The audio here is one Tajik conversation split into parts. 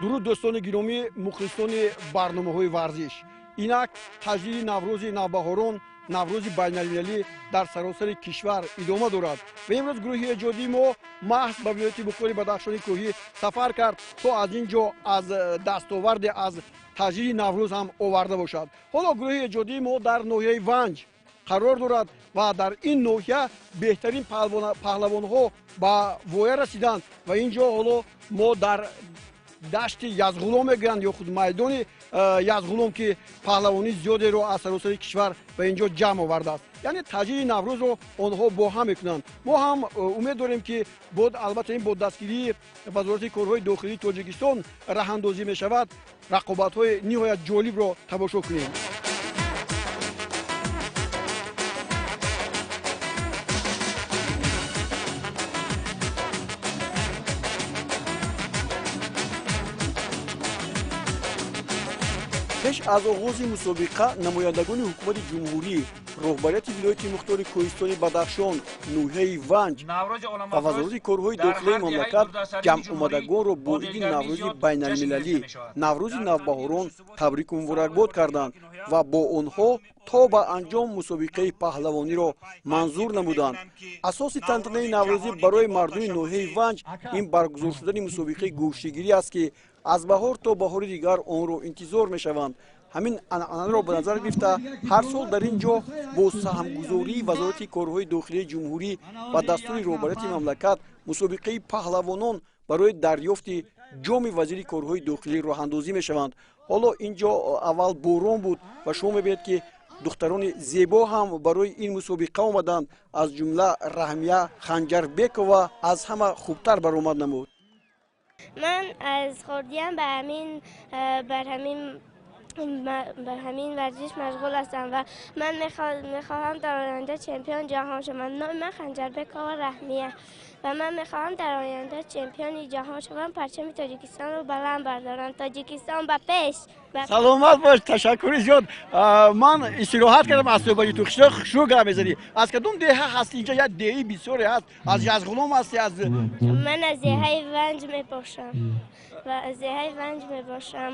درود دوستان گرامی مخلصان برنامه‌های ورزش. اینک تجلیل نوروز نوبهاران، نوروز بین‌المللی در سراسر کشور ادامه دارد و امروز گروه ایجادی ما محض به ولایت بختیار بدخشان کوهی سفر کرد تا از اینجا از دستاورد از تجلیل نوروز هم آورده باشد. حالا گروه ایجادی ما در ناحیه ونج قرار دارد و در این ناحیه بهترین پهلوان‌ها به وایه رسیدند و اینجا حالا ما در دشت یزغولام میگویند یا خود میدان یزغولام که پهلوانی زیادی رو از سراسر کشور به اینجا جمع آورده است. یعنی تجلیل نوروز رو آنها با هم میکنند. ما هم امید داریم که البته این با دستگیری وزارت کارهای داخلی تاجیکستان راه اندازی می شود، رقابت‌های نهایت جالب رو تماشا کنیم. پیش از آغاز مسابقه نمایندگان حکومت جمهوری، رهبریت ولایت مختار کوهستان بدخشان، ناحیه ونج و وزارت کارهای داخلی مملکت جمع آمدگان را با عید نوروز بین‌المللی نوروز نوبهاران تبریک و مبارکباد کردند و با آنها تا به انجام مسابقه پهلوانی را منظور نمودند. اساس تنطنه نوروزی برای مردم ناحیه ونج این برگزار شدن مسابقه گوشتگیری است که از بهار تا بهار دیگر آن را انتظار می‌شوند. همین عنعنه را به نظر گرفته هر سال در اینجا با سهمگذاری وزارت کارهای داخلی جمهوری و دستور رهبریت مملکت مسابقه پهلوانان برای دریافت جام وزیر کارهای داخلی راه اندازی می‌شوند. حالا اینجا اول باران بود و شما می‌بینید که دختران زیبا هم برای این مسابقه آمدند، از جمله رحمیه خنجربک و از همه خوبتر برآمد نمود. من از خردیم بر همین ورزش مشغول هستم و من میخواهم در آینده چمپیون جهان شوم. من خنجربک و رحمیه و من میخواهم در آینده چمپیون جهان شوم، پرچم تاجیکستان رو بلند بردارم. تاجیکستان به پیش. سلامت باش، تشکر زیاد. من استراحت کردم از صبح تو خشک گرم می‌زدی. از کدوم دهه هست اینجا؟ یک دهه بسیاری هست. از یزغولام هستی؟ من از دهه ونج میباشم و از دهه ونج میباشم.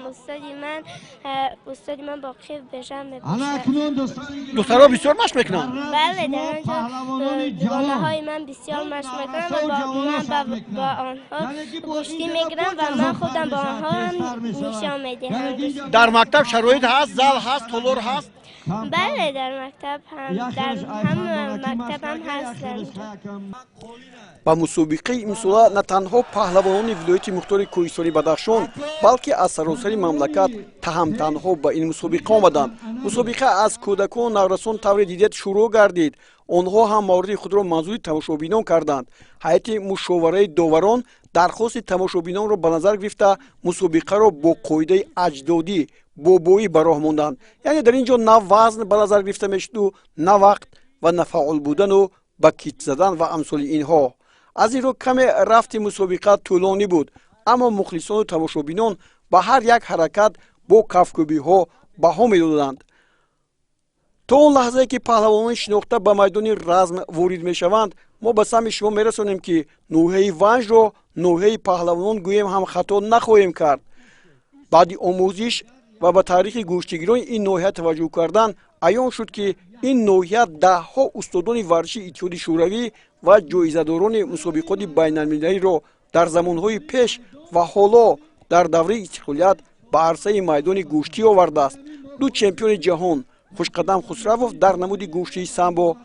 استادی من باقی بشم میباشم. دخترها بسیار مشق میکنن؟ بله، در آنجا دوانه های من بسیار مشق میکنم و من با آنها گوشتی میگیرم و من خودم با آنها هم نشان میدهم. در مکتب شرایط هست؟ زل هست؟ تالار هست؟ بله، در مکتب هم هستند. با مسابقه امسال نه تنها پهلوانان ولایت مختار کوهستان بدخشان بلکه از سراسر مملکت تنها به این مسابقه آمدند. مسابقه از کودکان نورسان طور دیدت شروع گردید. آنها هم مورد خود را منظور تماشابینان کردند. هیئت مشاوره داوران درخواست تماشابینان را به نظر گرفته مسابقه را با قاعده اجدادی بابایی به راه ماندند. یعنی در اینجا نه وزن به نظر گرفته میشد و نه وقت و نه فعال بودن و با کیت زدن و امثال اینها. از این رو کم رفت مسابقه طولانی بود، اما مخلصان و تماشابینان به هر یک حرکت با کفکوبی ها بها میدادند. تا اون لحظه که پهلوانان شناخته به میدان رزم وارد میشوند، ما به سمع شما میرسانیم که ناحیه ونج را ناحیه پهلوانان گوییم هم خطا نخواهیم کرد. بعد آموزش و به تاریخ گوشتگیران این ناحیه توجه کردن، عیان شد که این ناحیه دهها استادان ورزشی اتحاد شوروی و جایزه‌داران مسابقات بین‌المللی را در زمانهای پیش و حالا در دوره استقلالیت به عرصه میدان گوشتی آورده است. دو چمپیون جهان خوشقدم خسروف در نمود گوشتی سامبو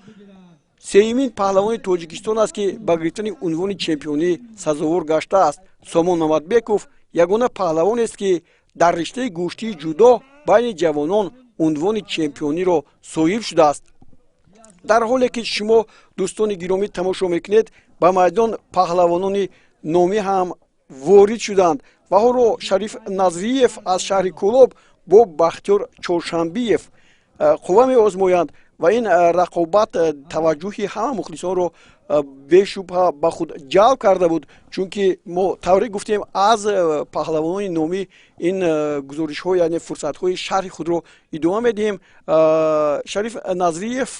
سومین پهلوان تاجیکستان است که به گرفتن عنوان چمپیونی سزاوار گشته است. سامان محمدبکوف یگانه پهلوان است که در رشته گوشتی جودو بین جوانان عنوان چمپیونی را صاحب شده است. در حالی که شما دوستان گرامی تماشا میکنید، به میدان پهلوانان نامی هم وارد شدند و حالا شریف نظریف از شهر کولاب با بختیار چهارشنبیف قوه می آزمایند و این رقابت توجه همه مخلصان را бешубҳа ба худ ҷалб карда буд, чунки мо тавре гуфтем аз паҳлавонони номӣ ин гузоришҳо яъне фурсатҳои шарҳи худро идома медиҳем. Шариф Назриев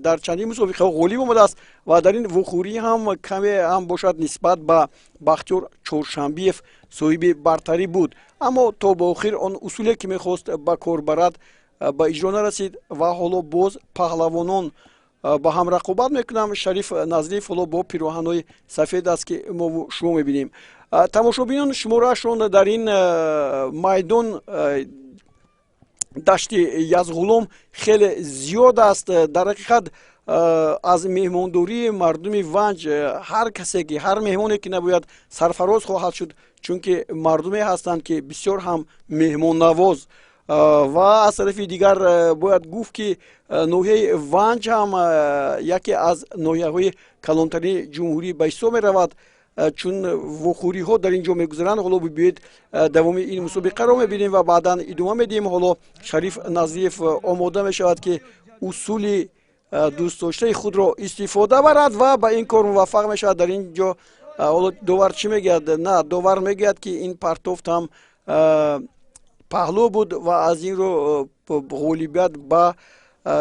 дар чандин мусобиқаҳо ғолиб омадааст ва дар ин вохӯрӣ ҳам каме ҳам бошад нисбат ба Бахтиёр Чоршанбиев соҳиби бартарӣ буд, аммо то ба охир он усуле ки мехост ба кор барад ба иҷро нарасид ва ҳоло боз паҳлавонон با هم رقابت میکنم. شریف نظریف حالا با پیراهن‌های سفید است که ما شما میبینیم. تماشاگران شمارهشون در این میدان دشت یزغولم خیلی زیاد است. در حقیقت از مهمانداری مردم ونج هر کسی که هر مهمانی که نباید سرفراز خواهد شد، چون که مردمی هستند که بسیار هم مهمان نواز و از طرف دیگر باید گفت که ناحیه ونج هم یکی از ناحیه‌های کلانترین جمهوری به حساب می‌رود، چون وخوری ها در اینجا میگذرند. حالا بیاید دوام این مسابقه را میبینیم و بعدا ادامه میدیم. حالا شریف نظریف آماده میشود که اصول دوست داشته خود را استفاده برد و با این کار موفق میشود. در اینجا حالا داور چی میگوید؟ نه، داور میگوید که این پرتوفت هم پهلو بود و از این رو غالبیت با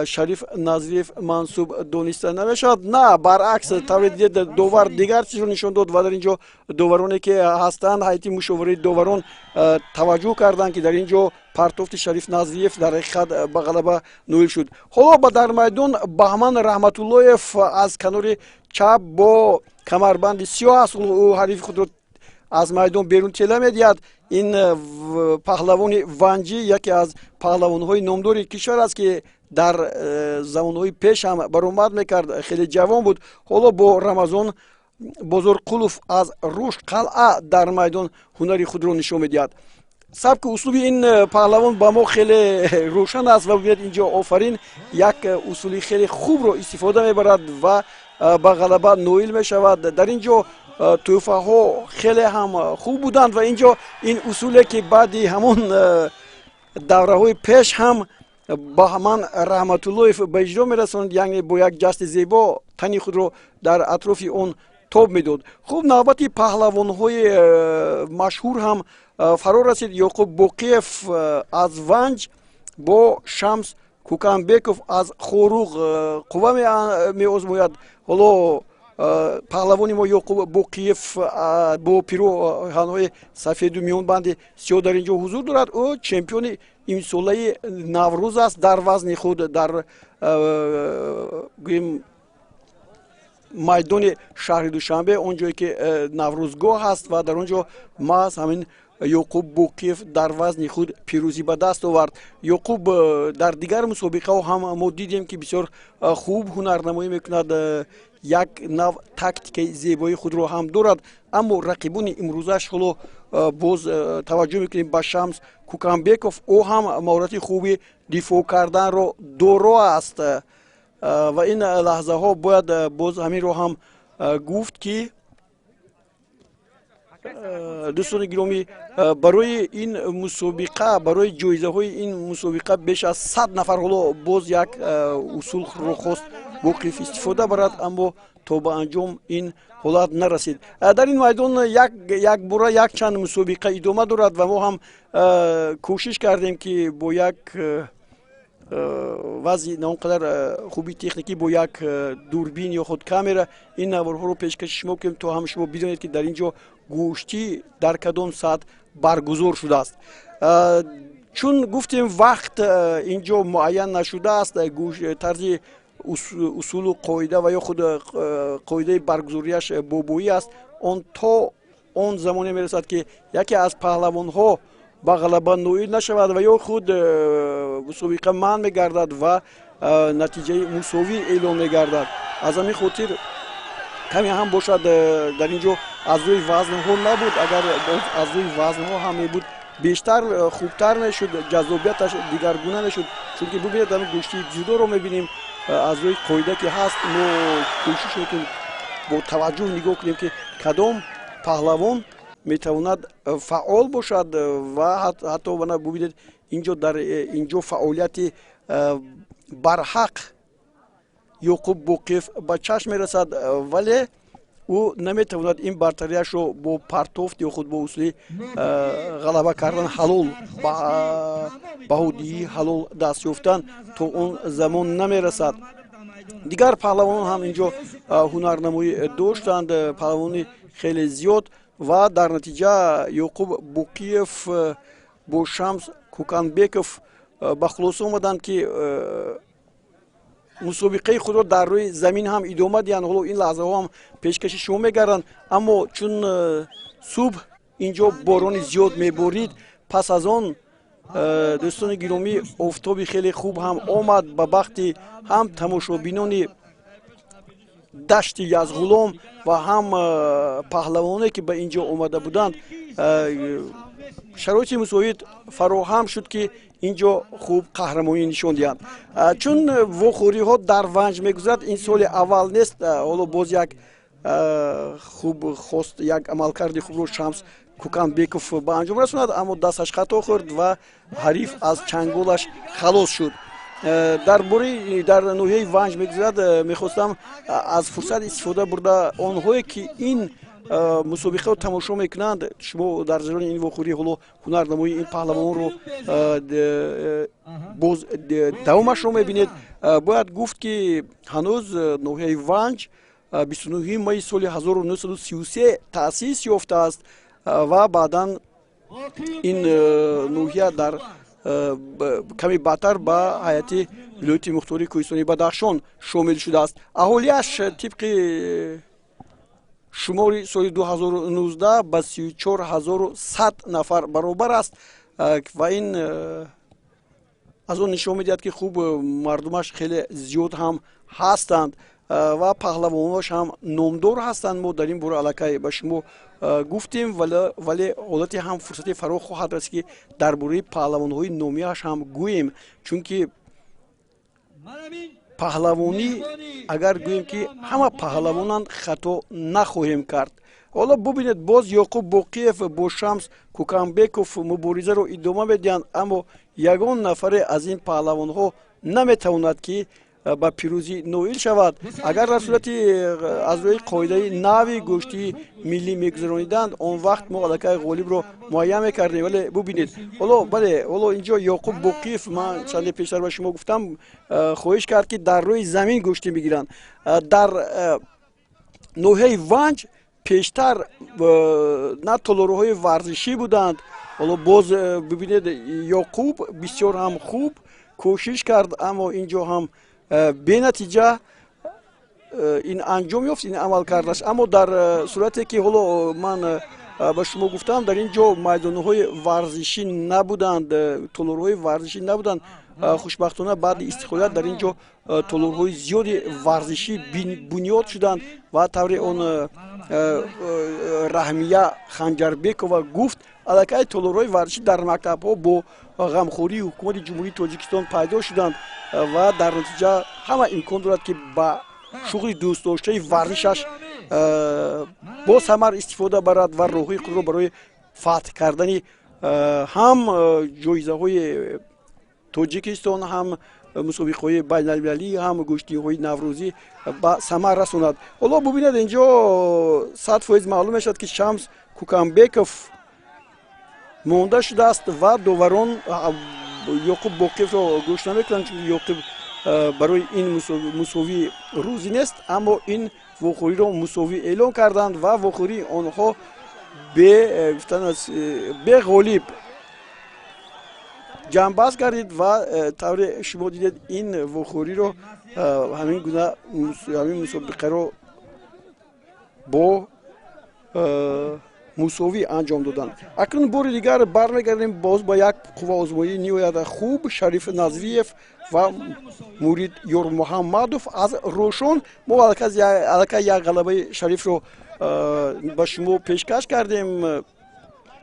شریف نظریف منصوب دانسته نمیشد. نه، برعکس طور داور دیگر چیز رو نشان داد و در اینجا داورانی که هستند هیئت مشاوره داوران توجه کردند که در اینجا پرتوفت شریف نظریف در حقیقت به غلبه نویل شد. حالا در میدان بهمن رحمت اللهیف از کنار چپ با کمربند سیاه است، او حریف خود رو از میدان بیرون تله میدهد. این پهلوان ونجی یکی از پهلوان‌های نامدار کشور است که در زمانهای پیش هم برآمد میکرد، خیلی جوان بود. حالا با رمضان بزرگقلوف از روش قلعه در میدان هنری خود را نشان میدهد. سبک اسلوب این پهلوان با ما خیلی روشن است و باید اینجا آفرین یک اصولی خیلی خوب را استفاده میبرد و با غلبه نویل میشود. در اینجا توفه ها خیلی هم خوب بودند و اینجا این اصولی که بعدی همون دوره های پیش هم با همان رحمت الله به اجرا میرسوند، یعنی با یک جست زیبا تنی خود رو در اطراف اون توب میداد. خوب نوبت پهلوان های مشهور هم فرا رسید. یعقوب باقیف از ونج با شمس کوکانبکوف از خوروغ قوه می آزماید. حالا پهلوانی ما یعقوب باقیف با پیراهن‌های سفید و میانبند سیاه در اینجا حضور دارد. او چمپیون امساله نوروز است در وزن خود در میدان شهر دوشنبه، اونجایی که نوروزگاه هست و در اونجا ما همین یعقوب باقیف در وزن خود پیروزی به دست آورد. یعقوب در دیگر مسابقه هم ما دیدیم که بسیار خوب هنرنمایی میکند، یک نوع تاکتیک زیبایی خود رو هم دارد. اما رقیبان امروزش حالا باز توجه میکنیم با شمس کوکانبکوف، او هم مهارت خوبی دفاع کردن رو دارا است و این لحظه ها باید باز همین رو هم گفت که دوستان گرامی برای این مسابقه، برای جایزه های این مسابقه بیش از 100 نفر حالا باز یک اصول رو خواست باقیف استفاده برد، اما تا به انجام این حالت نرسید. در این میدان یک باره یک چند مسابقه ادامه دارد و ما هم کوشش کردیم که با یک وضع ناقدر خوبی تکنیکی با یک دوربین یا خود کامera این نوارها رو پیشکش میکنیم تا هم شما بدونید که در اینجا گوشتی در کدام ساعت برگزار شده است. چون گفتیم وقت اینجا معین نشده است، طرز اصول و قاعده و یا خود قاعده برگزاریش بابایی است، اون تا اون زمانی میرسد که یکی از پهلوان ها با غلبه نویل نشود و یا خود مسابقه من میگردد و نتیجه مساوی اعلام میگردد. از همین خاطر کمی هم باشد در اینجا از روی وزن ها نبود. اگر از روی وزن ها هم بود بیشتر خوبتر میشد، جذابیتش دیگرگونه میشد. چون که ببینید در گوشتی جودو رو میبینیم از روی قاعده که هست، ما کوشش میکنیم با توجه نگاه کنیم که کدام پهلوان میتواند فعال باشد و حتی ببینید اینجا در اینجا فعالیت برحق یوقوب بوقیف به چشم میرسد، ولی او نمیتواند این برتریش رو با پرتوفت یا خود با اصولی غلبه کردن حلول بهودی حلول دست یافتن تا اون زمان نمیرسد. دیگر پهلوان هم اینجا هنرنمایی داشتند، پهلوانی خیلی زیاد، و در نتیجه یوقوب بوقیف با شمس کوکانبکوف به خلاص آمدند که مسابقه خود را در روی زمین هم ادامه دهند. حالا این لحظه ها هم پیشکشی شما میگردند، اما چون صبح اینجا باران زیاد میبارید، پس از آن دوستان گرامی آفتاب خیلی خوب هم آمد به بخت هم تماشابینان دشت یزغولام و هم پهلوانی که به اینجا آمده بودند. شرایط مساعد فراهم شد که اینجا خوب قهرمانی نشان دهند. چون وخوری ها در ونج میگذرد، این سال اول نیست، حالا باز یک خوب خواست یک عملکرد خوب رو شمس کوکانبکوف به انجام رساند، اما دستش خطا خورد و حریف از چنگالش خلاص شد. در نوحه ونج میگذرد، میخواستم از فرصت استفاده برده آنهایی که این مسابقه رو تماشا میکنند، شما در جریان این وخوری حالا هنرنمایی این پهلوان رو باز دوامش رو میبینید. باید گفت که هنوز نوحه ونج 29 می سال 1933 تأسیس یافته است و بعدا این نوحه در کمی بعدتر به هیئت ولایت مختاری کوهستانی بدخشان شامل شده است. اهالیش طبق شماری سال 2019 به 34100 نفر برابر است و این از اون نشان میدهد که خوب مردمش خیلی زیاد هم هستند و پهلواناش هم نامدار هستند. ما در این باره علاقه به شما گفتیم، ولی حالتی هم فرصتی فرا خواهد رسید که درباره پهلوانهای نامیش هم گوییم، چون که پهلوانی اگر گوییم که همه پهلوانان خطا نخواهیم کرد. حالا ببینید باز یوقوب بوقیف با شمس کوکانبکوف مبارزه رو ادامه میدهند، اما یگان نفر از این پهلوان ها نمیتواند که به پیروزی نائل شود. اگر در صورت از روی قاعده نوی گشتی ملی میگذرانیدند، آن وقت ما علاقه غالب رو معین میکردیم. ولی ببینید حالا اینجا یوقوب بوقیف، من چند پیشتر به شما گفتم، خواهش کرد که در روی زمین گشتی میگیرند. در نوحه ونج پیشتر نه تالارهای ورزشی بودند. حالا باز ببینید یوقوب بسیار هم خوب کوشش کرد، اما اینجا هم به نتیجه این انجام یافت این عمل کردش. اما در صورتی که حالا من به شما گفتم در اینجا میدانهای ورزشی نبودند، تالارهای ورزشی نبودند. خوشبختانه بعد استقلال در اینجا تالارهای زیادی ورزشی بنیاد شدند و طوری اون رحمیه خنجربکووا گفت علاقه تالارهای ورزشی در مکتب ها با غمخوری حکومت جمهوری تاجیکستان پیدا شدند و در نتیجه همه امکان دارد که با شغل دوست داشته ورزشش با ثمر استفاده برد و روحی خود را برای فتح کردن هم جایزه های تاجیکستان، هم مسابقه های بین المللی، هم گشتی های نوروزی به ثمر رساند. حالا ببینید اینجا 100% معلوم شد که شمس کوکانبکوف مونده شده است و داوران یوقوب بوقیف را گوش نمیکنند، چون یوقوب برای این مساوی روزی نیست، اما این وخوری را مساوی اعلام کردند و وخوری آنها به غالب جنبست گردید و طور شما دیدید این وخوری رو همین گونه همین مسابقه رو با مساوی انجام دادن. اکنون بار دیگر برمیگردیم باز با یک قوه آزمایی نهایت خوب، شریف نظریف و مورید یور محمدوف از روشن. ما علاقه یک غلبه شریف رو با شما پیشکش کردیم.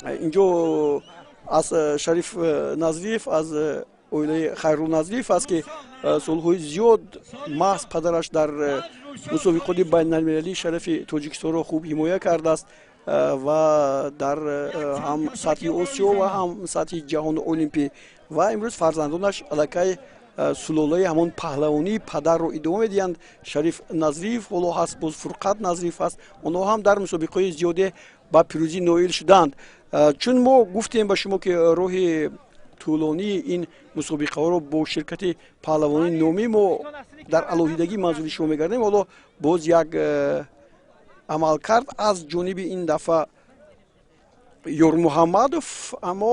اینجا از شریف نظریف از اویله خیرو نظریف است که سالهای زیاد محض پدرش در مسابقات بین المللی شرف تاجیکستان را خوب حمایت کرده است و در هم سطح آسیا و هم سطح جهان المپی و امروز فرزندانش علاقه сулолаи ҳамон паҳлавонии падарро идома медиҳанд. Шариф Назриев ҳоло ҳаст, боз Фурқат Назриев ҳаст. онҳо ҳам дар мусобиқаҳои зиёде ба пирӯзӣ ноил шуданд. чун мо гуфтем ба шумо ки роҳи тӯлонии ин мусобиқаҳоро бо ширкати паҳлавони номӣ мо дар алоҳидагӣ манзури шумо мегардем. ҳоло боз як амалкард аз ҷониби ин дафъа Ёрмуҳаммадов, аммо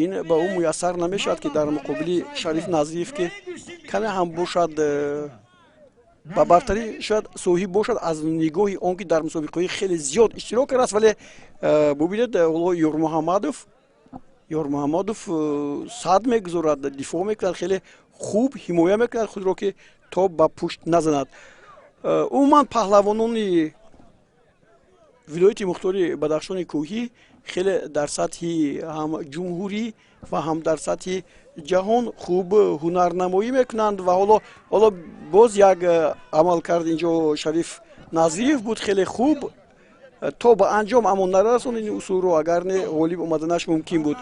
ин ба ӯ муяссар намешавад ки дар муқобили Шариф Назриев ки каме ҳам бошад ба бартарӣ шояд соҳиб бошад аз нигоҳи он ки дар мусобиқаҳои хеле зиёд иштирок кардааст, вале бубинед ҳоло Ёрмуҳаммадов сад мегузорад, дифоъ мекунад, хеле хуб ҳимоя мекунад худро ки то ба пушт назанад. умуман паҳлавонони вилояти мухтори Бадахшони Кӯҳӣ хеле дар сатҳи ҳам ҷумҳурӣ ва ҳам дар сатҳи ҷаҳон хуб ҳунарнамоӣ мекунанд ва ҳоло боз як амалкард инҷо Шариф Назриев буд хеле хуб, то ба анҷом аммо нарасонид ин усулро, агар не ғолиб омаданаш мумкин буд.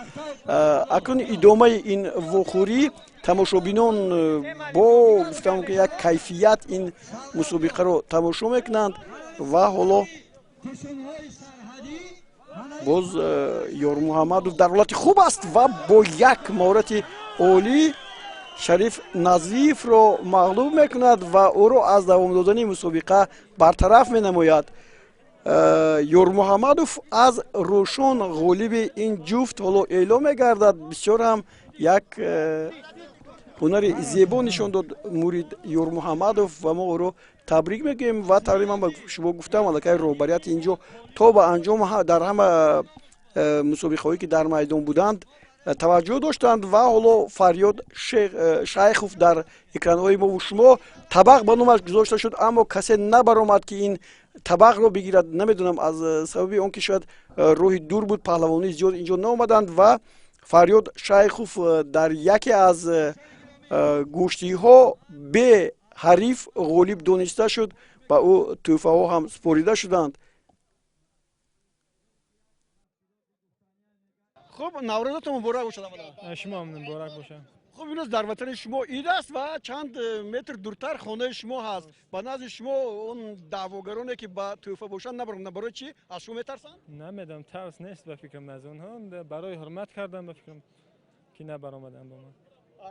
акнун идомаи ин вохӯрӣ тамошобинон бо гуфтам ки як кайфият ин мусобиқаро тамошо мекунанд ва ҳоло боз Ёрмуҳаммадов дар ҳолати хуб аст ва бо як маҳорати олӣ Шариф Назриевро мағлуб мекунад ва ӯро аз давом додани мусобиқа бартараф менамояд. Ёрмуҳаммадов аз рӯшон ғолиби ин ҷуфт ҳоло эълон мегардад. бисёр ҳам як ҳунари зебо нишон дод мурид Ёрмуҳаммадов ва мо ӯро табрик мегӯем ва тақрибан ба шумо гуфтам аллакай роҳбарияти инҷо то ба анҷом дар ҳама мусобиқаҳое ки дар майдон буданд таваҷҷӯҳ доштанд ва ҳоло Фарёд Шайхов дар экранҳои мову шумо табақ ба номаш гузошта шуд, аммо касе набаромад ки ин табақро бигирад. намедонам аз сабаби он ки шояд роҳи дур буд, паҳлавони зиёд инҷо наомаданд ва Фарёд Шайхов дар яке аз гӯштиҳо бе ҳариф ғолиб дониста шуд, ба ӯ тӯҳфаҳо ҳам спорида шуданд. хуб, наврӯзатон муборак бошад. шумо ҳам муборак бошад. хуб, имрӯз дар ватани шумо ид аст ва чанд метр дуртар хонаи шумо ҳаст. ба назди шумо он даъвогароне ки ба тӯҳфа бошанд набаромад. барои чӣ? аз шумо метарсанд? намедам, тарс нест ба фикрам аз онҳо, барои ҳурмат кардам ба фикрам ки набаромадам ба ман.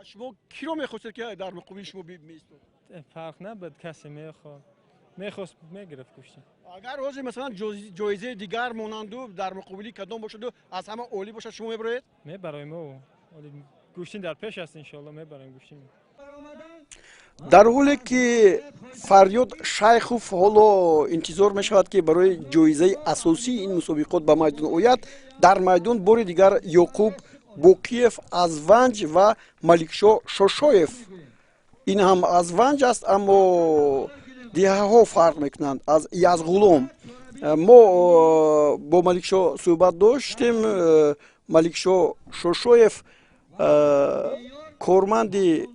шумо киро мехостед ки дар муқобили шумо меистод? фарқ набуд, касе мехост мегирифт кушти. агар ҳозир масалан ҷоизаи дигар монанду дар муқобили кадом бошаду аз ҳама олӣ бошад, шумо мебароед? мебароем гӯштин дар пеш аст, иншоалло мебароем гӯштин. дар ҳоле ки Фарёд Шайхов ҳоло интизор мешавад ки барои ҷоизаи асосии ин мусобиқот ба майдон ояд, дар майдон бори дигар Ёқуб Бокиев аз Ванҷ ва Маликшо Шошоев. ин ҳам аз Ванҷ аст, аммо диҳаҳо фарқ мекунанд аз Язғулом. мо бо Маликшо суҳбат доштем. Маликшо Шошоев корманди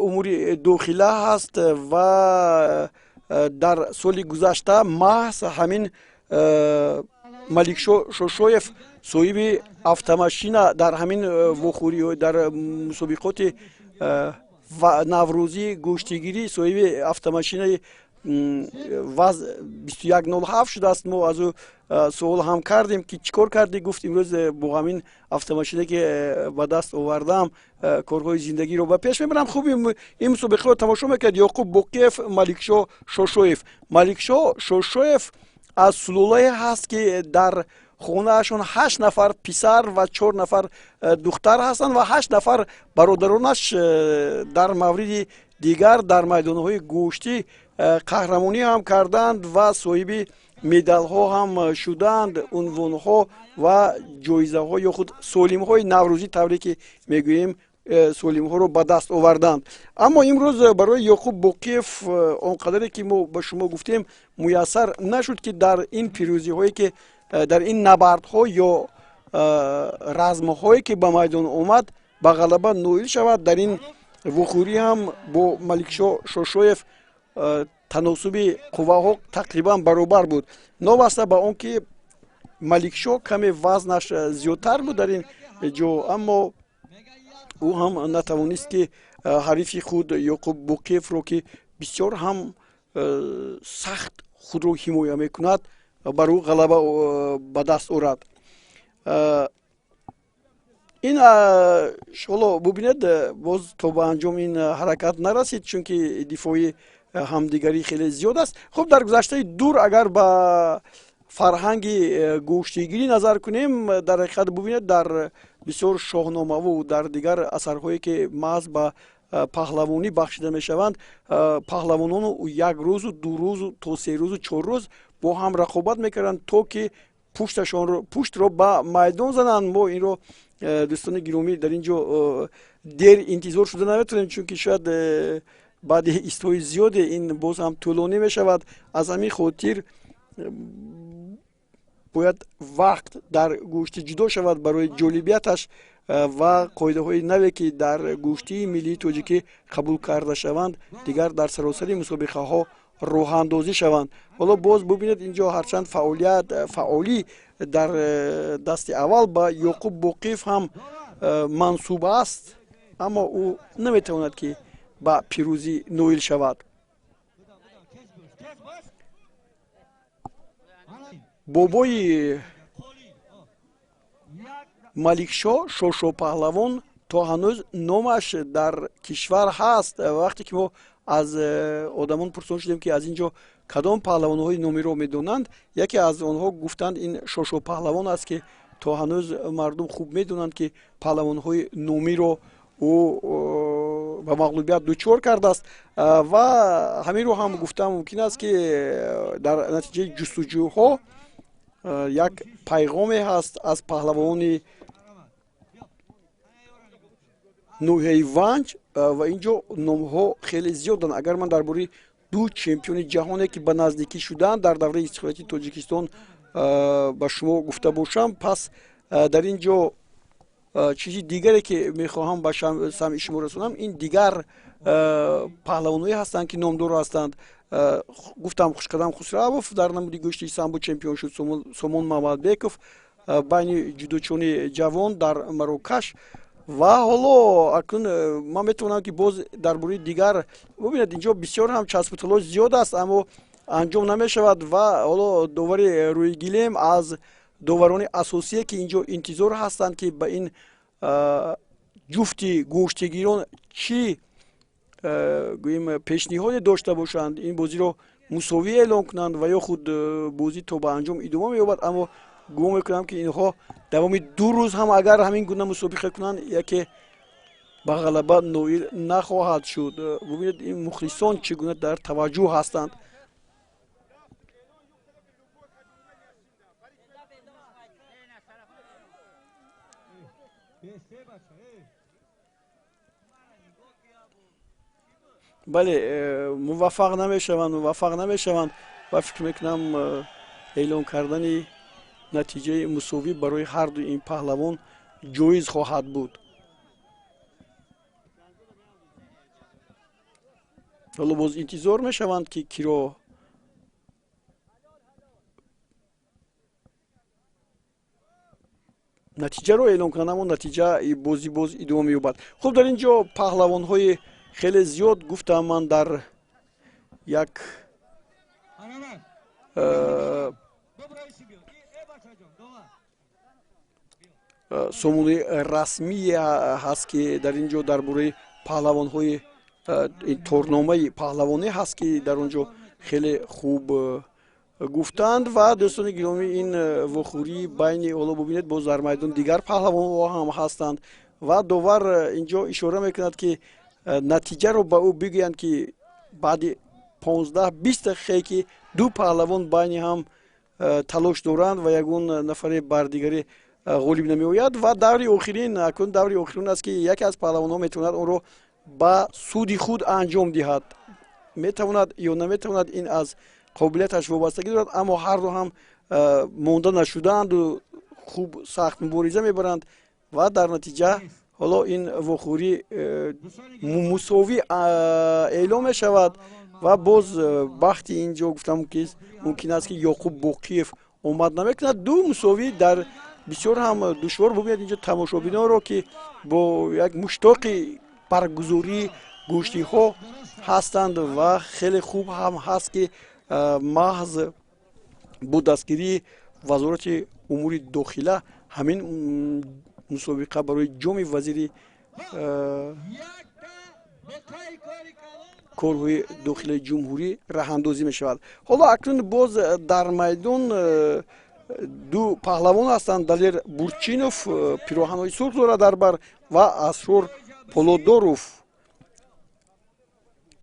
умури дохила ҳаст ва дар соли гузашта маҳз ҳамин Маликшо Шошоев соҳиби автомашина дар ҳамин вохӯриҳо дар мусобиқоти наврӯзӣ гӯштигирӣ соҳиби автомашинаи ВАЗ 2107 шудааст. мо аз ӯ суол ҳам кардем ки чӣ кор кардӣ? гуфт имрӯз бо ҳамин автомашине ки ба даст овардам корҳои зиндагиро ба пеш мебарам. хуб, ин мусобиқаро тамошо мекард Ёқуб Бокиев, Маликшо Шошоев. Маликшо Шошоев аз сулолае ҳаст ки дар хонаашон 8 нафар писар ва 4 нафар духтар ҳастанд ва 8 нафар бародаронаш дар мавриди дигар дар майдонҳои гӯштӣ қаҳрамонӣ ҳам карданд ва соҳиби медалҳо ҳам шуданд, унвонҳо ва ҷоизаҳо ё худ солимҳои наврӯзӣ тавре ки мегӯем солимҳоро ба даст оварданд. аммо имрӯз барои Ёқуб Бокиев он қадаре ки мо ба шумо гуфтем муяссар нашуд ки дар ин пирӯзиҳое ки дар ин набардҳо ё размҳое ки ба майдон омад ба ғалаба ноил шавад. дар ин вохӯрӣ ҳам бо Маликшо Шошоев таносуби қувваҳо тақрибан баробар буд. новаста ба он ки Маликшо каме вазнаш зиёдтар буд дар ин ҷо, аммо ӯ ҳам натавонист ки ҳарифи худ Ёқуб Боқиевро ки бисёр ҳам сахт худро ҳимоя мекунад бар ӯ ғалаба ба даст орад. ин ҳоло бубинед боз то ба анҷом ин ҳаракат нарасид, чунки дифои ҳамдигарӣ хеле зиёд аст. хуб дар гузаштаи дур агар ба фарҳанги гӯштигирӣ назар кунем, дар ҳақиқат бубинед дар бисёр шоҳномаву дар дигар асарҳое ки маҳз ба паҳлавонӣ бахшида мешаванд, паҳлавонону як рӯзу ду рӯзу то се рӯзу чор рӯз бо ҳам рақобат мекарданд то ки пуштро ба майдон зананд. мо инро дӯстони гиромӣ дар ин ҷо дер интизор шуда наметавонем, чунки шояд баъди истои зиёде ин боз ҳам тӯлонӣ мешавад. аз ҳамин хотир бояд вақт дар гӯшти ҷудо шавад барои ҷолибияташ ва қоидаҳои наве ки дар гӯштии миллии тоҷикӣ қабул карда шаванд дигар дар саросари мусобиқаҳо роҳандозӣ шаванд. ҳоло боз бубинед ин ҷо ҳарчанд фаъолӣ дар дасти аввал ба Ёқуб Боқиев ҳам мансуб аст, аммо ӯ наметавонад ки ба пирӯзӣ ноил шавад. бобои Маликшоҳ Шошо Паҳлавон то ҳанӯз номаш дар кишвар ҳаст. вақте ки мо аз одамон пурсон шудем ки аз ин ҷо кадом паҳлавонҳои номиро медонанд, яке аз онҳо гуфтанд ин Шошо Паҳлавон аст ки то ҳанӯз мардум хуб медонанд ки паҳлавонҳои номиро ӯ ба мағлубият дучор кардааст. ва ҳаминро ҳам гуфтан мумкин аст ки дар натиҷаи ҷустуҷӯҳо як пайғоме ҳаст аз паҳлавони ноҳияи Ванҷ ва ин ҷо номҳо хеле зиёданд. агар ман дар бораи ду чемпиони ҷаҳоне ки ба наздикӣ шуданд дар давраи истиқлолияти Тоҷикистон ба шумо гуфта бошам, пас дар ин ҷо чизи дигаре ки мехоҳам ба самъи шумо расонам, ин дигар паҳлавонҳое ҳастанд ки номдор ҳастанд. гуфтам Хушқадам Хусравов дар намуди гӯшти самбо чемпион шуд, Сомон Мамадбеков байни ҷудочони ҷавон дар Марокаш. ва ҳоло акнун ман метавонам ки боз дар бораи дигар бубинед ин ҷо бисёр ҳам часпу талош зиёд аст, аммо анҷом намешавад. ва ҳоло довари Рӯйгилем аз доварони асосие ки ин ҷо интизор ҳастанд ки ба ин ҷуфти гӯштигирон чӣ гӯем пешниҳоде дошта бошанд, ин бозиро мусовӣ эълон кунанд ва ё худ бозӣ то ба анҷом идома меёбад. аммо гумон мекунам ки инҳо давоми ду рӯз ҳам агар ҳамин гуна мусобиқа кунанд, яке ба ғалаба ноил нахоҳад шуд. бубинед ин мухлисон чӣ гуна дар таваҷҷӯҳ ҳастанд. бале муваффақ намешаванд ва фикр мекунам эълон кардани натиҷаи мусовӣ барои ҳарду ин паҳлавон ҷоиз хоҳад буд. ҳоло боз интизор мешаванд ки киро натиҷаро эълон кунанд, аммо натиҷа бозӣ боз идома меёбад. хуб дар ин ҷо паҳлавонҳои хеле зиёд гуфтам ман дар як сомонаи расмие ҳаст ки дар ин ҷо дар бораи паҳлавонҳои торномаи паҳлавонӣ ҳаст ки дар он ҷо хеле хуб гуфтанд. ва дӯстони гиромӣ ин вохӯрӣ байни ҳоло бубинед боз дар майдон дигар паҳлавонҳо ҳам ҳастанд ва довар ин ҷо ишора мекунад ки натиҷаро ба ӯ бигӯянд ки баъди 15-20 дақиқае ки ду паҳлавон байни ҳам талош доранд ва ягон нафаре бар дигаре ғолиб намеояд. ва даври охирин акнун даври охирин аст ки яке аз паҳлавонҳо метавонад онро ба суди худ анҷом диҳад. метавонад ё наметавонад, ин аз қобилияташ вобастагӣ дорад, аммо ҳарду ҳам монда нашудаанду хуб сахт мубориза мебаранд ва дар натиҷа ҳоло ин вохӯрӣ мусовӣ эълон мешавад. ва боз бахти ин ҷо гуфтам мумкин аст ки Ёқуб Боқиев омад намекунад. ду мусовӣ дар бисёр ҳам душвор бубияд инҷо тамошобинонро ки бо як муштоқи баргузории гӯштиҳо ҳастанд ва хеле хуб ҳам ҳаст ки маҳз бо дастгирии вазорати умури дохила ҳамин мусобиқа барои ҷоми вазири корҳои дохилаи ҷумҳурӣ раҳандозӣ мешавад. ҳоло акнун боз дар майдон ду паҳлавон ҳастанд. Далер Бурчинов пироҳанҳои сурх дорад дар бар ва Асрор Полодоров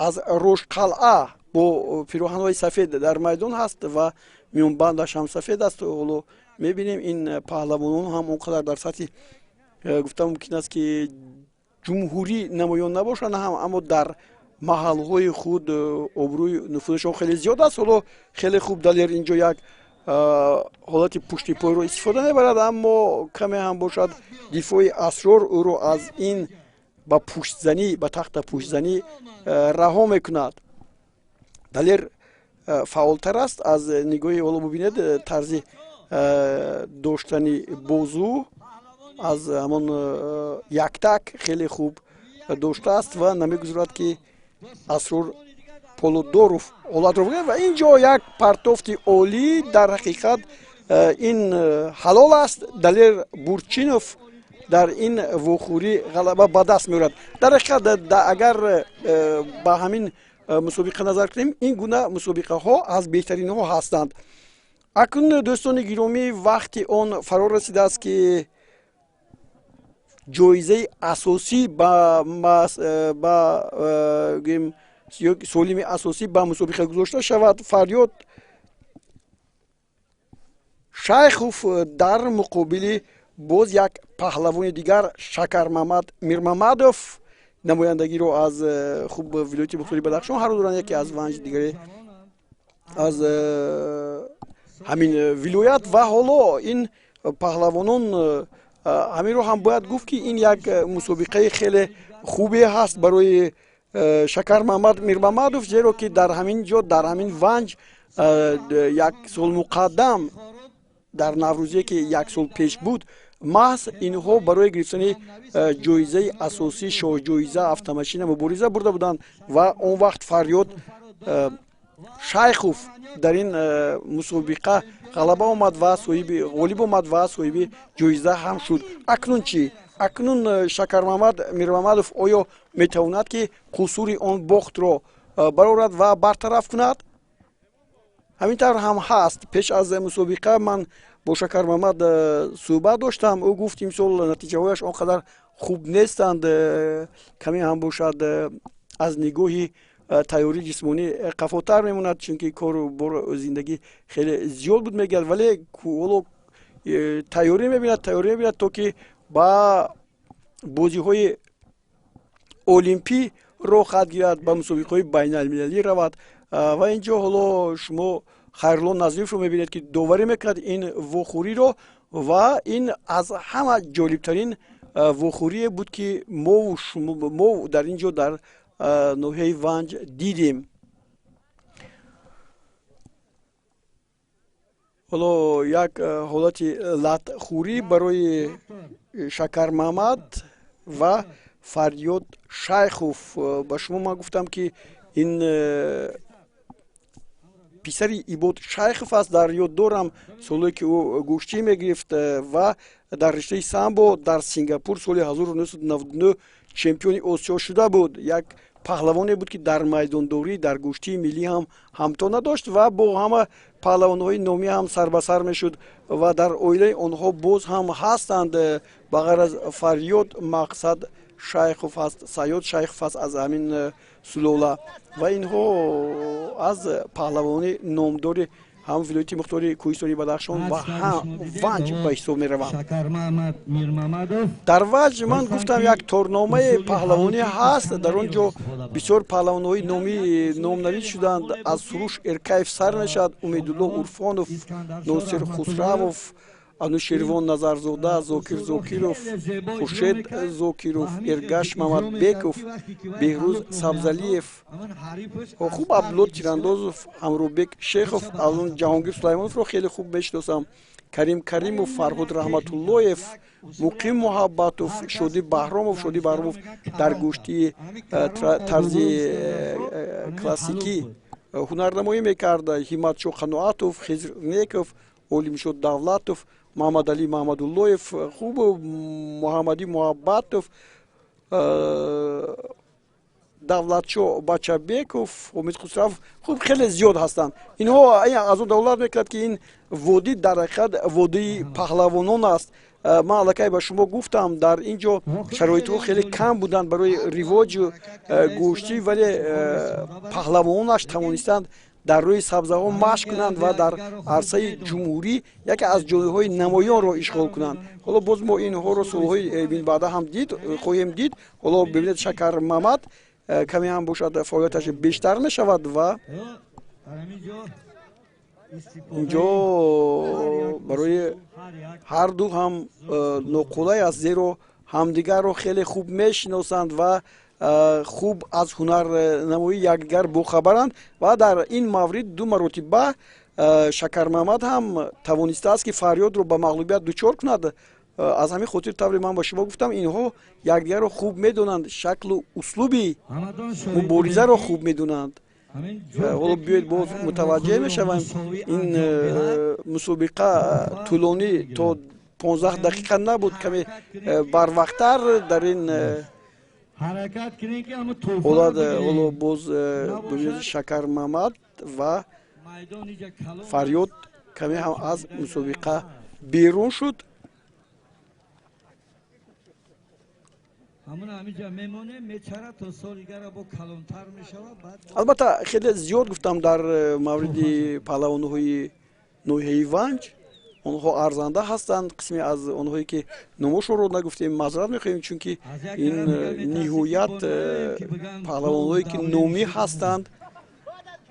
аз Рошқалъа бо пироҳанҳои сафед дар майдон ҳаст ва миёнбандаш ҳам сафед аст. ҳоло мебинем ин паҳлавонон ҳам он қадар дар сатҳи гуфта мумкин аст ки ҷумҳурӣ намоён набошанд ҳам, аммо дар маҳалҳои худ обрӯи нуфузашон хеле зиёд аст. ҳоло хеле хуб Далер инҷо як ҳолати пушти пойро истифода мебарад, аммо каме ҳам бошад дифои Асрор ӯро аз ин ба пуштзанӣ, ба тахта пуштзанӣ раҳо мекунад. Далер фаъолтар аст аз нигоҳи ҳоло бубинед тарзи доштани бозу аз ҳамон яктак хеле хуб доштааст ва намегузорад ки Асрор Полодоров ҳолатро бигирад ва инҷо як партофти олӣ дар ҳақиқат ин ҳалол аст. Далер Бурчинов дар ин вохӯрӣ ғалаба ба даст меорад. Дар ҳақиқат агар ба ҳамин мусобиқа назар кунем, ин гуна мусобиқаҳо аз беҳтаринҳо ҳастанд. Акнун дӯстони гиромӣ, вақти он фаро расидааст ки ҷоизаи асосӣ ба солими асосӣ ба мусобиқа гузошта шавад. Фарёд Шайхов дар муқобили боз як паҳлавони дигар Шакармамад Мирмамадов намояндагиро аз хуб вилояти мухтори Бадахшон ҳаро доранд, яке аз ванҷи дигаре аз ҳамин вилоят. Ва ҳоло ин паҳлавонон ҳаминро ҳам бояд гуфт ки ин як мусобиқаи хеле хубе ҳаст барои Шакармамад Мирмамадов, зеро ки дар ҳамин ҷо, дар ҳамин ванҷ як сол муқаддам дар Наврӯзие ки як сол пеш буд, маҳз инҳо барои гирифтани ҷоизаи асосӣ, шоҳҷоиза, автомашина мубориза бурда буданд ва он вақт Фарёд Шайхов дар ин мусобиқа ғалаба омад ва соҳиби ғолиб омад ва соҳиби ҷоиза ҳам шуд. Акнун чӣ? Акнун Шакармамад Мирмамадов оё метавонад ки қусури он бохтро барорад ва бартараф кунад? ҳамин тавр ҳам ҳаст. Пеш аз мусобиқа ман бо Шакармамад суҳбат доштам. Ӯ гуфт имсол натиҷаҳояш он қадар хуб нестанд, каме ҳам бошад аз нигоҳи тайёрӣ ҷисмонӣ қафотар мемонад, чунки кору бор зиндагӣ хеле зиёд буд мегӯяд, вале ҳоло тайёрӣ мебинад то ки ба бозиҳои олимпӣ роҳ хоҳад гирад, ба мусобиқаҳои байналмилалӣ равад. Ва инҷо ҳоло шумо Хайрулло Назиевро мебинед ки доварӣ мекунад ин вохӯриро ва ин аз ҳама ҷолибтарин вохӯрие буд ки мо дар ин ҷо дар ноҳияи Ванҷ дидем. ҳоло як ҳолати латхӯрӣ барои Шакармамад ва Фарёд Шайхов. Ба шумо ман гуфтам ки ин писари Ибод Шайхов аст. Дар ёд дорам соле ки ӯ гӯштӣ мегирифт ва дар риштаи самбо дар Сингапур соли 1999 чемпиони Осиё шуда буд. Як паҳлавоне буд ки дар майдондорӣ, дар гӯштии миллӣ ҳам ҳамтона дошт ва бо ҳама паҳлавонҳои номӣ ҳам сарбасар мешуд ва дар оилаи онҳо боз ҳам ҳастанд. Ба ғайр аз Фарёд Мақсад Шайхов аст, Саёд Шайхов аст аз ҳамин сулола ва инҳо аз паҳлавони номдори ҳам вилояти мухтори Кӯҳистони Бадахшон ва ҳам Ванҷ ба ҳисоб мераванд. Дар Ванҷ ман гуфтам як торномаи паҳлавонӣ ҳаст. Дар он ҷо бисёр паҳлавонҳои номӣ номнавис шуданд. Аз Суруш Эркаев сар мешавад, Умедулло Урфонов, Носир Хусравов, Анушервон Назарзода, Зокир Зокиров, Хуршед Зокиров, Эргаш Мамадбеков, Беҳрӯз Сабзалиев, хуб Абдулло Тирандозов, Ҳамробек Шехов, алон Ҷаҳонгир Сулаймоновро хеле хуб мешиносам. Карим Каримов, Фарҳуд Раҳматуллоев, Муқим Муҳаббатов, Шоди Баҳромов дар гӯшти тарзи классикӣ ҳунарнамоӣ мекард. Ҳиматшо Қаноатов, Хизр Неков, Олимшод Давлатов, Муҳаммадалӣ Маҳмадуллоев, хуб Муҳаммадӣ Муҳаббатов, Давлатшо Бачабеков, Ҳомид Хусравов, хуб хеле зиёд ҳастанд. Инҳо аз он давлат мекунад ки ин водӣ дар ҳақиқат водии паҳлавонон аст. ман аллакай ба шумо гуфтам, дар ин ҷо шароитҳо хеле кам буданд барои ривоҷу гӯштӣ, вале паҳлавононаш тавонистанд дар рӯи сабзаҳо машқ кунанд ва дар арсаи ҷумҳурӣ яке аз ҷойҳои намоёнро ишғол кунанд. ҳоло боз мо инҳоро солҳои минбаъда ҳам хоҳем дид. ҳоло бибинед Шакар Маҳмад каме ҳам бошад фаъолияташ бештар мешавад ва инҷо барои ҳарду ҳам ноқулай аст, зеро ҳамдигарро хеле хуб мешиносанд ва хуб аз ҳунарнамоии якдигар бохабаранд ва дар ин маврид ду маротиба Шакар Маҳмад ҳам тавонистааст ки Фарёдро ба мағлубият дучор кунад. аз ҳамин хотир тавре ман ба шумо гуфтам, инҳо якдигарро хуб медонанд, шаклу услуби муборизаро хуб медонанд. ҳоло биёед боз мутаваҷҷеҳ мешавем, ин мусобиқа тӯлонӣ то 15 дақиқа набуд, каме барвақттар дар ин ҳолат. ҳоло боз бибинед Шакар Маҳмад ва Фарёд каме ҳам аз мусобиқа берун шуд. албатта хеле зиёд гуфтам дар мавриди паҳлавонҳои ноҳияи Ванҷ. онҳо арзанда ҳастанд. қисме аз онҳое ки номошонро нагуфтем маъзурат мехоҳем, чунки ин ниҳоят паҳлавонҳое ки номӣ ҳастанд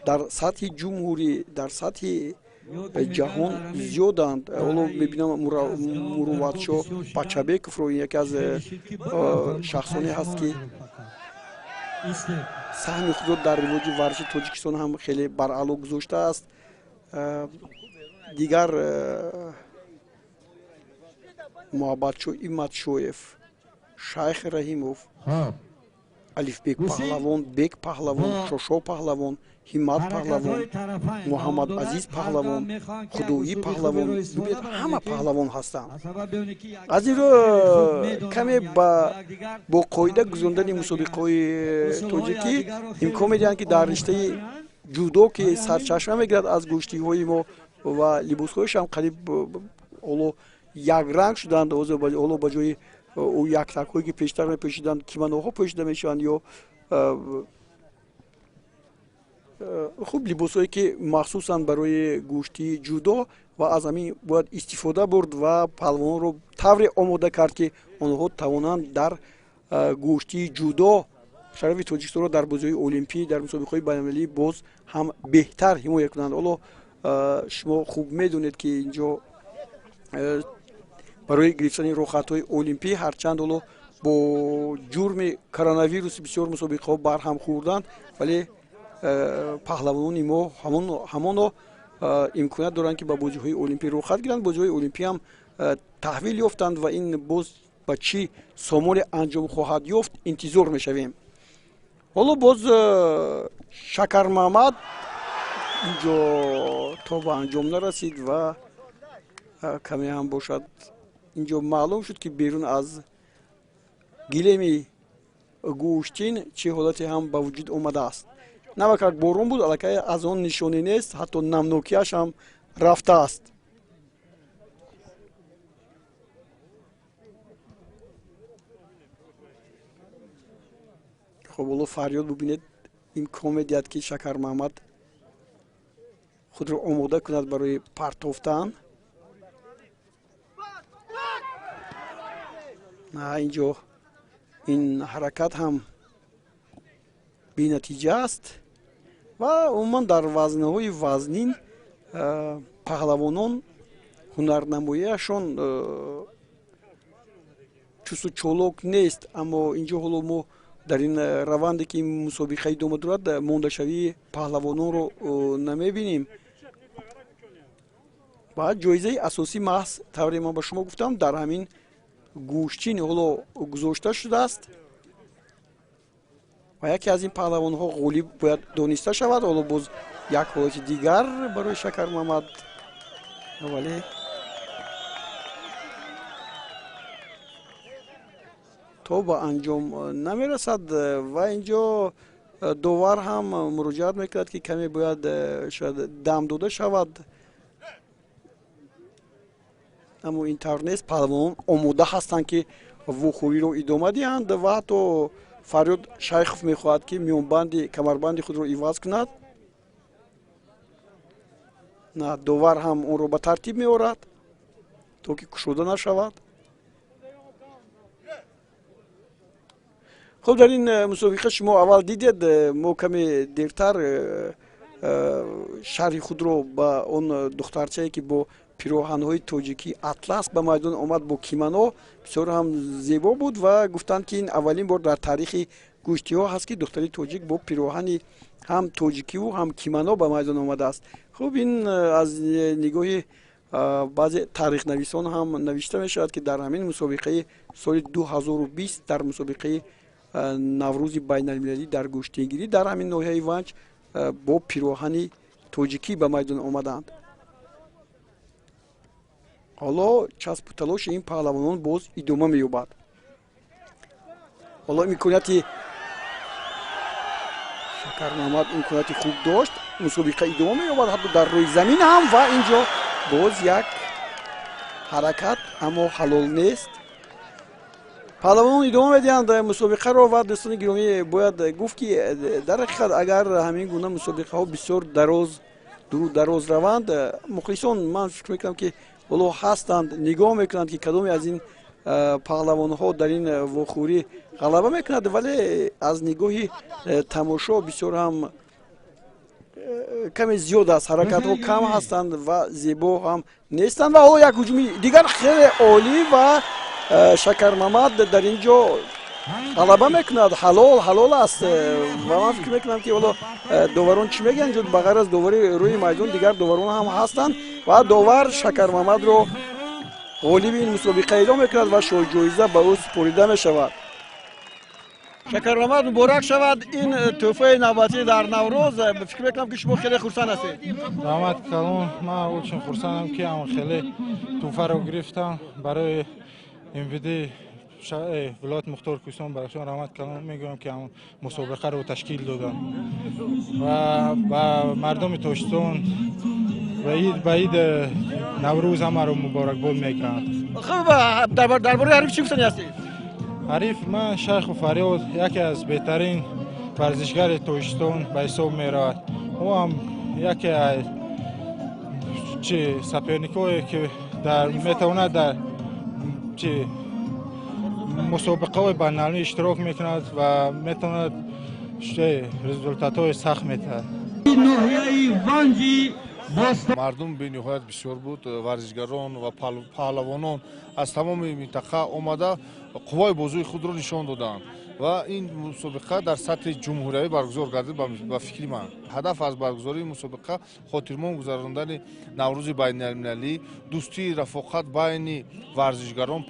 дар сатҳи ҷумҳурӣ, дар сатҳи ҷаҳон зиёданд. ҳоло мебинам Мурувватшо Бачабековро, яке аз шахсоне ҳаст ки саҳми худро дар ривоҷи варзиши Тоҷикистон ҳам хеле баръало гузоштааст. дигар Муҳаббатшо Иматшоев, Шайх Раҳимов, Алифбек Паҳлавон, Бек Паҳлавон, Шошо Паҳлавон, Ҳимат Паҳлавон, Муҳаммад Азиз Паҳлавон, Худоӣ Паҳлавон, ҳама паҳлавон ҳастанд. аз ин рӯ каме бо қоида гузарондани мусобиқаҳои тоҷикӣ имкон медиҳанд ки дар риштаи ҷудо ки сарчашма мегирад аз гӯштиҳои мо ва либосҳояшам қариб ҳоло якранг шуданд. ҳоло ба ҷои яктакҳое ки пештар мепӯшиданд, кимоноҳо пӯшида мешаванд ё хуб либосҳое ки махсусан барои гӯштии ҷудо, ва аз ҳамин бояд истифода бурд ва паҳлавононро тавре омода кард ки онҳо тавонанд дар гӯштии ҷудо шарафи Тоҷикистонро дар бозиҳои олимпӣ, дар мусобиқаҳои байналмилалӣ боз ҳам беҳтар ҳимоя кунанд. ҳоло шумо хуб медонед ки инҷо барои гирифтани рохатҳои олимпӣ, ҳарчанд ҳоло бо ҷурми коронавирус бисёр мусобиқаҳо барҳам хӯрданд, вале паҳлавонони мо ҳамоно имконият доранд ки ба бозиҳои олимпӣ рохат гиранд. бозиҳои олимпӣ ҳам таҳвил ёфтанд ва ин боз ба чӣ сомоне анҷом хоҳад ёфт интизор мешавем. ҳоло боз Шакар Маҳмад инҷо то ба анҷом нарасид ва каме ҳам бошад инҷо маълум шуд ки берун аз гилеми гӯштин чӣ ҳолате ҳам ба вуҷуд омадааст. навакак борон буд, аллакай аз он нишоне нест, ҳатто намнокияш ҳам рафтааст. хуб ҳоло Фарёд бубинед имкон медиҳад ки Шакар Маҳмад худро омода кунад барои партофтан. инҷо ин ҳаракат ҳам бенатиҷа аст ва умуман дар вазнаҳои вазнин паҳлавонон ҳунарнамоияшон чусту чолок нест, аммо инҷо ҳоло мо дар ин раванде ки мусобиқа идома дорад мондашавии паҳлавононро намебинем. بعد جایزه اساسی محض طوری من به شما گفتم در همین گوشتین حالا گذاشته شده است و یکی از این پهلوان ها غالیب باید دانسته شود. حالا باز یک حالت دیگر برای شکر محمد، ولی تو به انجام نمیرسد و اینجا داور هم مراجعت میکرد که کمی باید شاید دم داده شود، اما اینترنت پهلوان آماده هستند که وخوری رو ادامه دهند و حتی فریاد شیخ میخواهد که میانبند کمربند خود رو عوض کند. نه، داور هم اون رو به ترتیب میآورد تا که کشوده نشود. خب در این مسابقه شما اول دیدید ما کمی دیرتر شرح خود رو با اون دخترچه‌ای که با پیراهن‌های تاجیکی اطلس به میدان آمد با کیمانو، بسیار هم زیبا بود و گفتند که این اولین بار در تاریخ گوشتی‌ها هست که دختری تاجیک با پیراهن هم تاجیکی و هم کیمانو به میدان آمده است. خب این از نگاه بعضی تاریخ نویسان هم نوشته می شود که در همین مسابقه سال 2020 در مسابقه نوروز بین المللی در گوشتیگیری در همین ناحیه ونج با پیراهن تاجیکی به میدان آمدند. حالا چسب و تلاش این پهلوانان باز ادامه می‌یابد. حالا امکاناتی شکر محمد امکاناتی خوب داشت، مسابقه ادامه می‌یابد حتی در روی زمین هم و اینجا باز یک حرکت اما حلال نیست. پهلوانان ادامه می‌دهند مسابقه را و دوستان گرامی باید گفت که در حقیقت اگر همین گونه مسابقه ها بسیار دراز روند، مخلصان من فکر می‌کنم که ولو هستند نگاه میکنند که کدومی از این پهلوان ها در این وخوری غلبه میکند، ولی از نگاه تماشا بسیار هم کمی زیاد است، حرکت ها کم هستند و زیبا هم نیستند. و حالا یک هجومی دیگر خیلی عالی و شکر محمد در اینجا غلبه میکند، حلال است و من فکر میکنم که حالا داوران چی میگن اینجا بغیر از داوری روی میدان دیگر داوران هم هستند و داور شکر محمد رو غالب این مسابقه اعلام میکند و جایزه به او سپرده میشود. شکر محمد مبارک شود این تحفه نوبتی در نوروز. فکر میکنم که شما خیلی خرسند هستید. رحمت کلام، من очень خرسندم که خیلی تحفه رو گرفتم برای MVD ولایت مختار کوهستان. برایشان رحمت کلام میگویم که همون مسابقه رو تشکیل دادن و با مردم تاجستان و عید نوروز همه رو مبارکباد میکنند. خب درباره حریف چی گفتنی هستید؟ حریف من شیخ و فریاد یکی از بهترین ورزشگر تاجستان به حساب میرود. او هم یکی از سپرنیکایی که میتواند در مسابقه های بین‌المللی اشتراک میکند و میتواند رزولتات های سخت میتواند. مردم به نهایت بسیار بود، ورزشگران و پهلوانان از تمام منطقه آمده قوای بازوی خود را نشان دادند و این مسابقه در سطح جمهوری برگزار گردید. با فکر من هدف از برگزاری مسابقه خاطرمان گذراندن نوروز بین المللی، دوستی رفاقت بین ورزشگران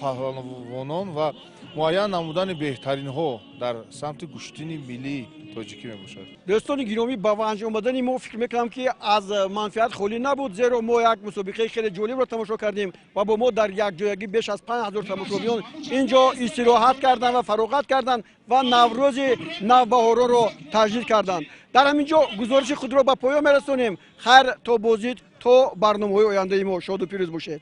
پهلوانان و معین نمودن بهترین ها در سمت گوشتین ملی تاجیکی میباشد. دوستان گرامی با ونج آمدن ما فکر میکنم که از منفعت خالی نبود، زیرا ما یک مسابقه خیلی جالب را تماشا کردیم و با ما در یک جایگی بیش از 5000 تماشاگران اینجا استراحت کردند و فراغت کردند و نوروز نوبهاران را تجدید کردند. در همینجا گزارش خود را به پایان میرسانیم. خیر تا بازدید تا برنامه‌های آینده ما. شاد و پیروز باشید.